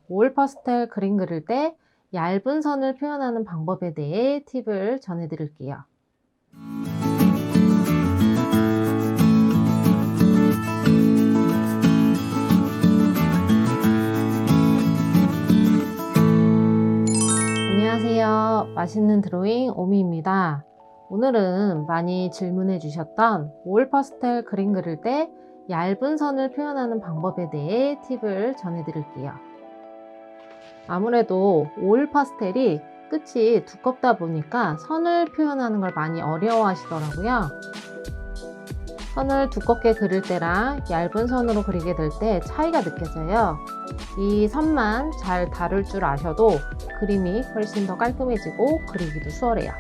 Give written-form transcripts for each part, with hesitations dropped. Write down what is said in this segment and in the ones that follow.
올 파스텔 그림 그릴 때 얇은 선을 표현하는 방법에 대해 팁을 전해 드릴게요. 안녕하세요. 맛있는 드로잉 오미입니다. 오늘은 많이 질문해 주셨던 올 파스텔 그림 그릴 때 얇은 선을 표현하는 방법에 대해 팁을 전해 드릴게요. 아무래도 올 파스텔이 끝이 두껍다 보니까 선을 표현하는 걸 많이 어려워 하시더라고요. 선을 두껍게 그릴 때랑 얇은 선으로 그리게 될 때 차이가 느껴져요. 이 선만 잘 다룰 줄 아셔도 그림이 훨씬 더 깔끔해지고 그리기도 수월해요.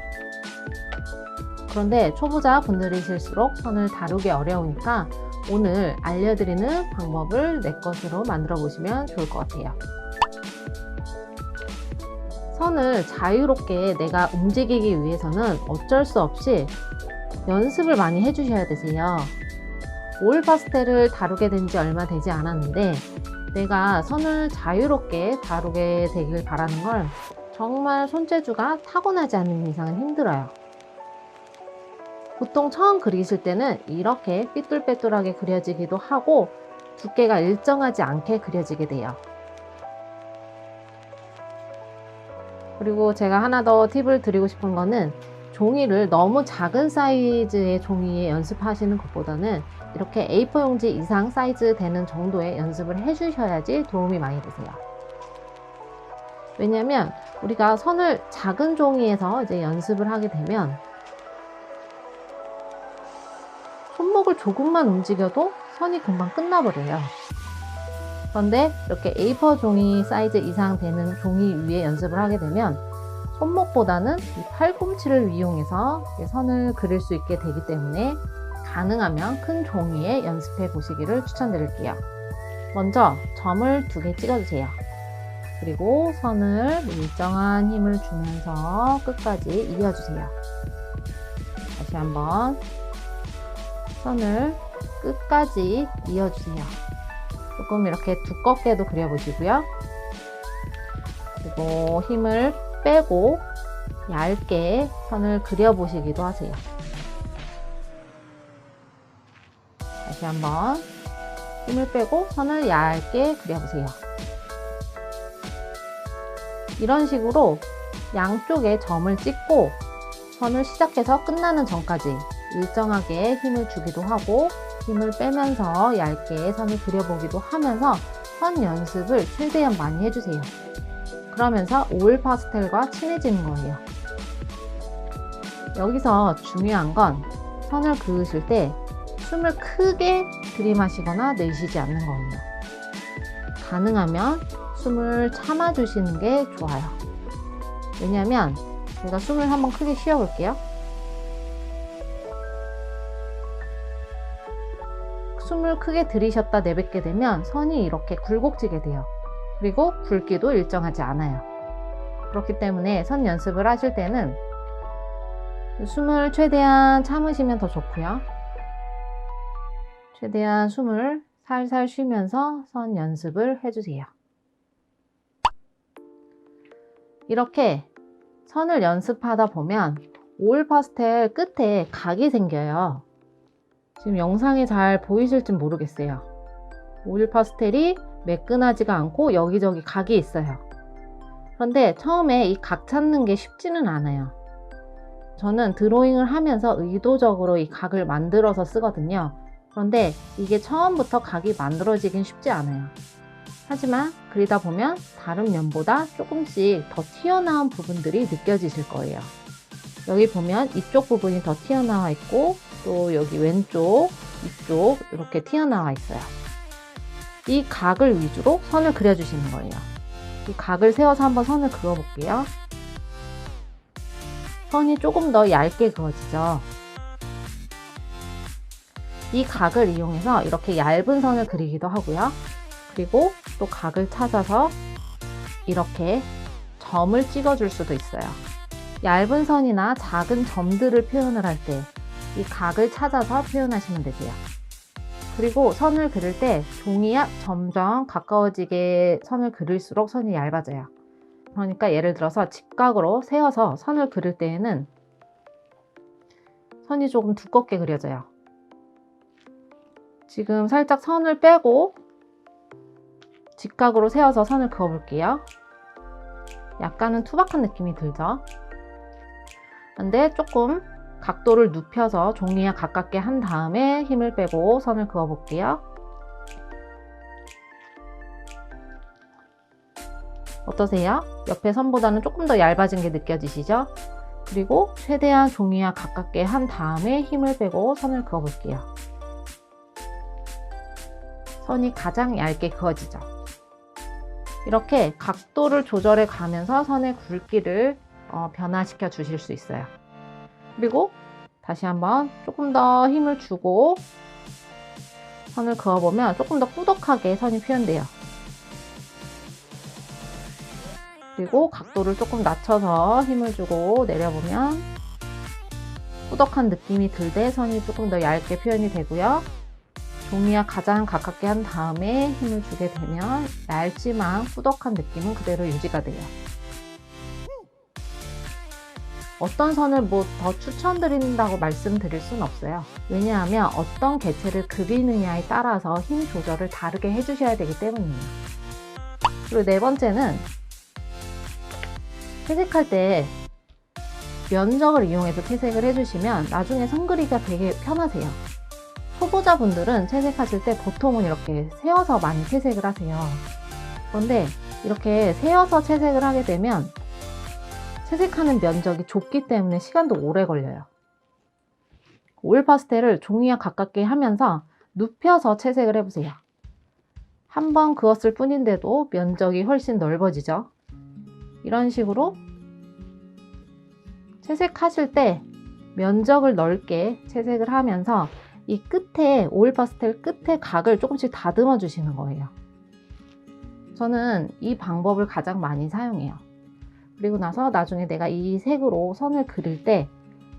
그런데 초보자 분들이실수록 선을 다루기 어려우니까 오늘 알려드리는 방법을 내 것으로 만들어 보시면 좋을 것 같아요. 선을 자유롭게 내가 움직이기 위해서는 어쩔 수 없이 연습을 많이 해주셔야 되세요. 올 파스텔을 다루게 된 지 얼마 되지 않았는데 내가 선을 자유롭게 다루게 되길 바라는 걸 정말 손재주가 타고나지 않는 이상은 힘들어요. 보통 처음 그리실 때는 이렇게 삐뚤빼뚤하게 그려지기도 하고 두께가 일정하지 않게 그려지게 돼요. 그리고 제가 하나 더 팁을 드리고 싶은 거는 종이를 너무 작은 사이즈의 종이에 연습하시는 것보다는 이렇게 A4 용지 이상 사이즈 되는 정도의 연습을 해주셔야지 도움이 많이 되세요. 왜냐면 우리가 선을 작은 종이에서 이제 연습을 하게 되면 손목을 조금만 움직여도 선이 금방 끝나버려요. 그런데 이렇게 A4 종이 사이즈 이상 되는 종이 위에 연습을 하게 되면 손목보다는 이 팔꿈치를 이용해서 선을 그릴 수 있게 되기 때문에 가능하면 큰 종이에 연습해 보시기를 추천드릴게요. 먼저 점을 2개 찍어주세요. 그리고 선을 일정한 힘을 주면서 끝까지 이어주세요. 다시 한번 선을 끝까지 이어주세요. 조금 이렇게 두껍게도 그려보시고요. 그리고 힘을 빼고 얇게 선을 그려보시기도 하세요. 다시 한번 힘을 빼고 선을 얇게 그려보세요. 이런 식으로 양쪽에 점을 찍고 선을 시작해서 끝나는 전까지 일정하게 힘을 주기도 하고 힘을 빼면서 얇게 선을 그려보기도 하면서 선 연습을 최대한 많이 해주세요. 그러면서 올 파스텔과 친해지는 거예요. 여기서 중요한 건 선을 그으실 때 숨을 크게 들이마시거나 내쉬지 않는 거예요. 가능하면 숨을 참아주시는 게 좋아요. 왜냐면 제가 숨을 한번 크게 쉬어볼게요. 숨을 크게 들이셨다 내뱉게 되면 선이 이렇게 굴곡지게 돼요. 그리고 굵기도 일정하지 않아요. 그렇기 때문에 선 연습을 하실 때는 숨을 최대한 참으시면 더 좋고요. 최대한 숨을 살살 쉬면서 선 연습을 해주세요. 이렇게 선을 연습하다 보면 올 파스텔 끝에 각이 생겨요. 지금 영상에 잘 보이실지 모르겠어요. 올 파스텔이 매끈하지가 않고 여기저기 각이 있어요. 그런데 처음에 이 각 찾는 게 쉽지는 않아요. 저는 드로잉을 하면서 의도적으로 이 각을 만들어서 쓰거든요. 그런데 이게 처음부터 각이 만들어지긴 쉽지 않아요. 하지만 그리다 보면 다른 면보다 조금씩 더 튀어나온 부분들이 느껴지실 거예요. 여기 보면 이쪽 부분이 더 튀어나와 있고 또 여기 왼쪽, 이쪽 이렇게 튀어나와 있어요. 이 각을 위주로 선을 그려주시는 거예요. 이 각을 세워서 한번 선을 그어볼게요. 선이 조금 더 얇게 그어지죠. 이 각을 이용해서 이렇게 얇은 선을 그리기도 하고요. 그리고 또 각을 찾아서 이렇게 점을 찍어줄 수도 있어요. 얇은 선이나 작은 점들을 표현을 할 때 이 각을 찾아서 표현하시면 되세요. 그리고 선을 그릴 때 종이와 점점 가까워지게 선을 그릴수록 선이 얇아져요. 그러니까 예를 들어서 직각으로 세워서 선을 그릴 때에는 선이 조금 두껍게 그려져요. 지금 살짝 선을 빼고 직각으로 세워서 선을 그어 볼게요. 약간은 투박한 느낌이 들죠? 근데 조금 각도를 눕혀서 종이와 가깝게 한 다음에 힘을 빼고 선을 그어 볼게요. 어떠세요? 옆에 선보다는 조금 더 얇아진 게 느껴지시죠? 그리고 최대한 종이와 가깝게 한 다음에 힘을 빼고 선을 그어 볼게요. 선이 가장 얇게 그어지죠. 이렇게 각도를 조절해 가면서 선의 굵기를 변화시켜 주실 수 있어요. 그리고 다시 한번 조금 더 힘을 주고 선을 그어보면 조금 더 꾸덕하게 선이 표현돼요. 그리고 각도를 조금 낮춰서 힘을 주고 내려보면 꾸덕한 느낌이 들 때 선이 조금 더 얇게 표현이 되고요. 종이와 가장 가깝게 한 다음에 힘을 주게 되면 얇지만 꾸덕한 느낌은 그대로 유지가 돼요. 어떤 선을 더 추천드린다고 말씀드릴 수는 없어요. 왜냐하면 어떤 개체를 그리느냐에 따라서 힘 조절을 다르게 해주셔야 되기 때문이에요. 그리고 네 번째는 채색할 때 면적을 이용해서 채색을 해주시면 나중에 선 그리기가 되게 편하세요. 초보자분들은 채색하실 때 보통은 이렇게 세워서 많이 채색을 하세요. 그런데 이렇게 세워서 채색을 하게 되면 채색하는 면적이 좁기 때문에 시간도 오래 걸려요. 오일 파스텔을 종이와 가깝게 하면서 눕혀서 채색을 해보세요. 한 번 그었을 뿐인데도 면적이 훨씬 넓어지죠. 이런 식으로 채색하실 때 면적을 넓게 채색을 하면서 이 끝에 오일 파스텔 끝에 각을 조금씩 다듬어 주시는 거예요. 저는 이 방법을 가장 많이 사용해요. 그리고 나서 나중에 내가 이 색으로 선을 그릴 때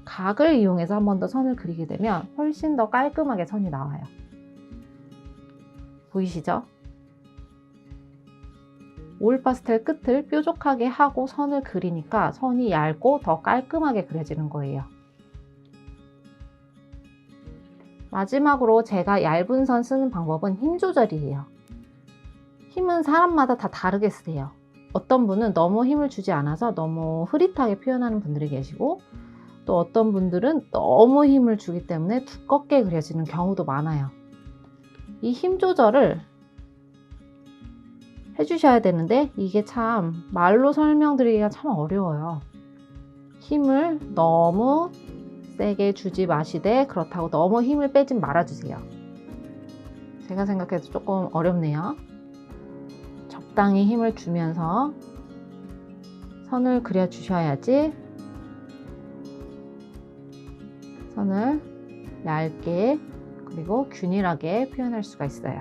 각을 이용해서 한 번 더 선을 그리게 되면 훨씬 더 깔끔하게 선이 나와요. 보이시죠? 오일 파스텔 끝을 뾰족하게 하고 선을 그리니까 선이 얇고 더 깔끔하게 그려지는 거예요. 마지막으로 제가 얇은 선 쓰는 방법은 힘 조절이에요. 힘은 사람마다 다 다르게 쓰세요. 어떤 분은 너무 힘을 주지 않아서 너무 흐릿하게 표현하는 분들이 계시고 또 어떤 분들은 너무 힘을 주기 때문에 두껍게 그려지는 경우도 많아요. 이 힘 조절을 해주셔야 되는데 이게 참 말로 설명드리기가 참 어려워요. 힘을 너무 세게 주지 마시되 그렇다고 너무 힘을 빼진 말아주세요. 제가 생각해도 조금 어렵네요. 적당히 힘을 주면서 선을 그려 주셔야지 선을 얇게 그리고 균일하게 표현할 수가 있어요.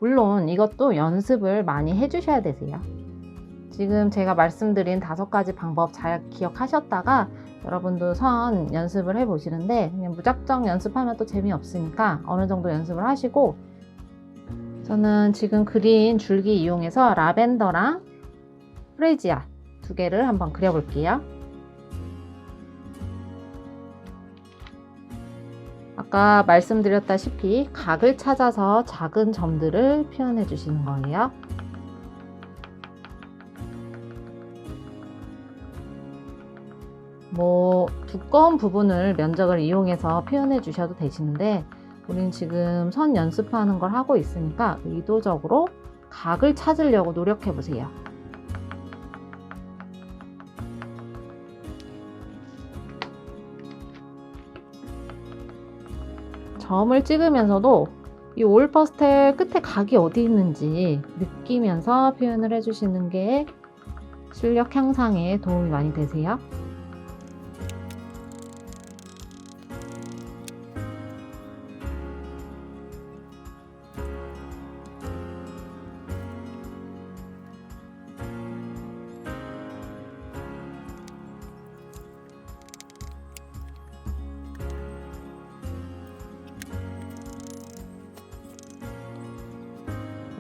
물론 이것도 연습을 많이 해주셔야 되세요. 지금 제가 말씀드린 5가지 방법 잘 기억하셨다가 여러분도 선 연습을 해보시는데 그냥 무작정 연습하면 또 재미없으니까 어느 정도 연습을 하시고 저는 지금 그린 줄기 이용해서 라벤더랑 프레지아 2개를 한번 그려볼게요. 아까 말씀드렸다시피 각을 찾아서 작은 점들을 표현해 주시는 거예요. 두꺼운 부분을 면적을 이용해서 표현해 주셔도 되시는데 우린 지금 선 연습하는 걸 하고 있으니까 의도적으로 각을 찾으려고 노력해 보세요. 점을 찍으면서도 이 오일 파스텔 끝에 각이 어디 있는지 느끼면서 표현을 해주시는 게 실력 향상에 도움이 많이 되세요.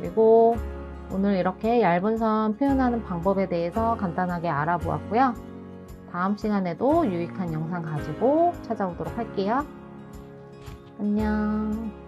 그리고 오늘 이렇게 얇은 선 표현하는 방법에 대해서 간단하게 알아보았고요. 다음 시간에도 유익한 영상 가지고 찾아오도록 할게요. 안녕.